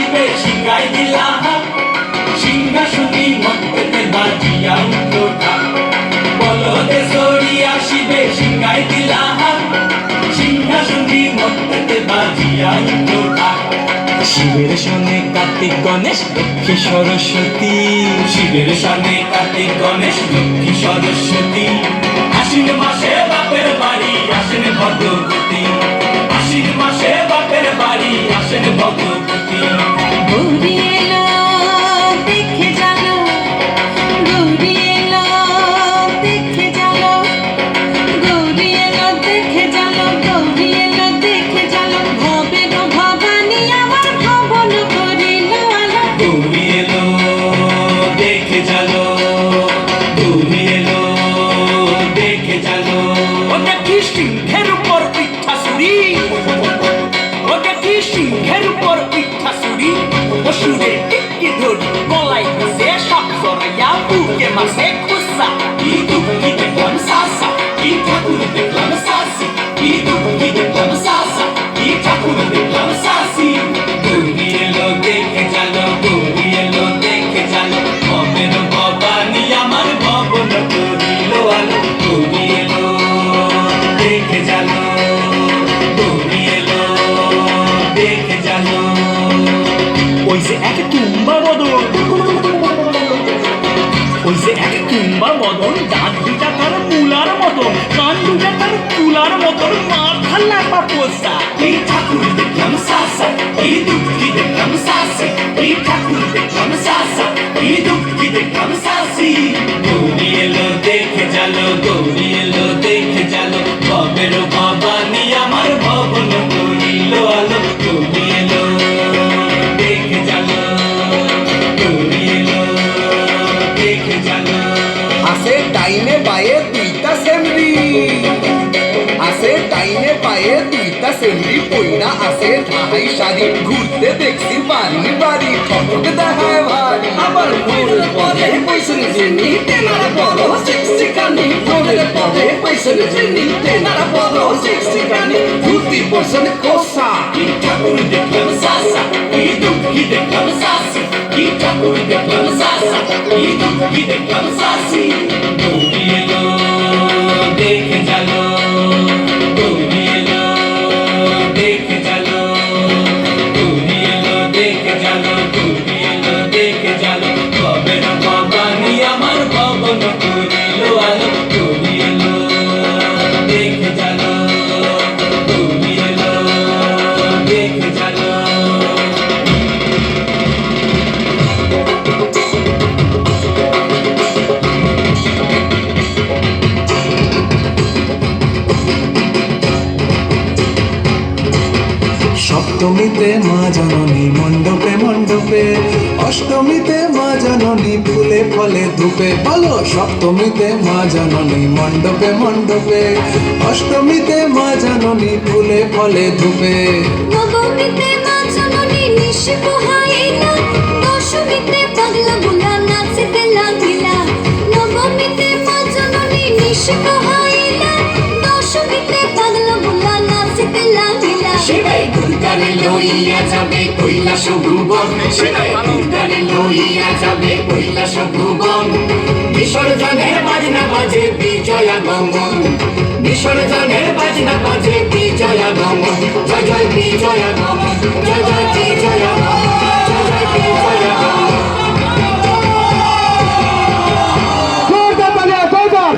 আসিবে সিংহাই দিলাম সিংহাসনী মত্তেতে বাজিয়া উঠোটা বলদে সরি আসিবে সিংহাই দিলাম সিংহাসনী মত্তেতে বাজিয়া উঠোটা শিবের সনে কার্তিক গণেশ লক্ষ্মী সরস্বতী শিবের সনে কার্তিক গণেশ লক্ষ্মী সরস্বতী আশ্বিন মাসে বাপের বাড়ি আসেন ভদ্রপতি আশ্বিন মাসে বাপের বাড়ি আসেন ভদ্রপতি গৌরী এলো দেখে জানো গৌরী এলো দেখে জানো গৌরী এলো দেখে জানো গৌরী এলো দেখে জানো ভবের ভবানী আমার ভবন করিল আলো গৌরী এলো দেখে জানো গৌরী এলো দেখে জানো ওটা কি সিংহের উপর পিঠা সুরি ওটা কি সিংহের উপর পিঠা সুরি অসুরের টিকি ধরি গলায় সে সব জড়াইয়া বুকে মাসে খুসা কি দুঃখী দেখলাম সাসা কি ঠাকুর দেখলাম সাসি কি দুঃখী দেখলাম সাসা কি ঠাকুর দেখলাম সাসি গৌরী এলো দেখে জানো গৌরী এলো দেখে জানো ভবের ভবানী আমার ভবন করিল আলো গৌরী এলো দেখে জানো গৌরী এলো দেখে জানো ওই যে এক তুম্বা বদন ওই যে এক তুম্বা বদন দাঁত দুটা তার মূলার মতন কান দুটা তার তুলার মতন মাথা লাপা পোষা এই ঠাকুর দেখলাম সাসা এই দুঃখী দেখলাম সাসি এই ঠাকুর দেখলাম সাসা এই দুঃখী দেখলাম সাসি গৌরী এলো দেখে জানো গৌরী এলো দেখে জানো ভবের ভবানী আমার ভবন করিল আলো গৌরী এলো দেখে জানো গৌরী এলো দেখে জানো আসে ডাইনে বায়ে দুইটা সেমরি আসে ডাইনে বায়ে দুইটা সেমরি পয়না আসে ঢাই শাড়ি ঘুরতে দেখছি বাড়ি বাড়ি ঠকঠক দেখায় ভারী আবার মোড়ের পরে পয়সের জিনি তেনারা বড় শিক্ষিকানি মোড়ের পরে পয়সের জিনি তেনারা বড় শিক্ষিকানি 50% কোসা কি ঠাকুর দেখলাম সাসা কি দুঃখী দেখলাম সাসি কি ঠাকুর দেখলাম সাসা কি দুঃখী দেখলাম সাসি গৌরী এলো দেখে জানো গৌরী এলো দেখে জানো গৌরী এলো দেখে জানো গৌরী এলো দেখে জানো ভবের ভবানী আমার ভবন করিল আলো গৌরী এলো দেখে জানো গৌরী এলো দেখে জানো সপ্তমীতে মা জননী মণ্ডপে মণ্ডপে অষ্টমীতে মা জননী ফুলে ফলে ধূপে বলো সপ্তমীতে মা জননী মণ্ডপে মণ্ডপে অষ্টমীতে মা জননী ফুলে ফলে ধূপে নবমীতে মা জননী নিশি পোহাইলা দশমীতে পাগলা বুলা নাচতে লাগিলা নবমীতে মা জননী নিশি পোহাইলা দশমীতে পাগলা বুলা নাচতে লাগিলা শিবাই দুর্গারে লইয়া যাবে কৈলাস ভুবন শিবাই দুর্গারে লইয়া যাবে কৈলাস ভুবন বিসর্জনের বাজনা বাজে বিজয়া গমন বিসর্জনের বাজনা বাজে বিজয়া গমন জয় জয় বিজয়া গমন জয় জয় বিজয়া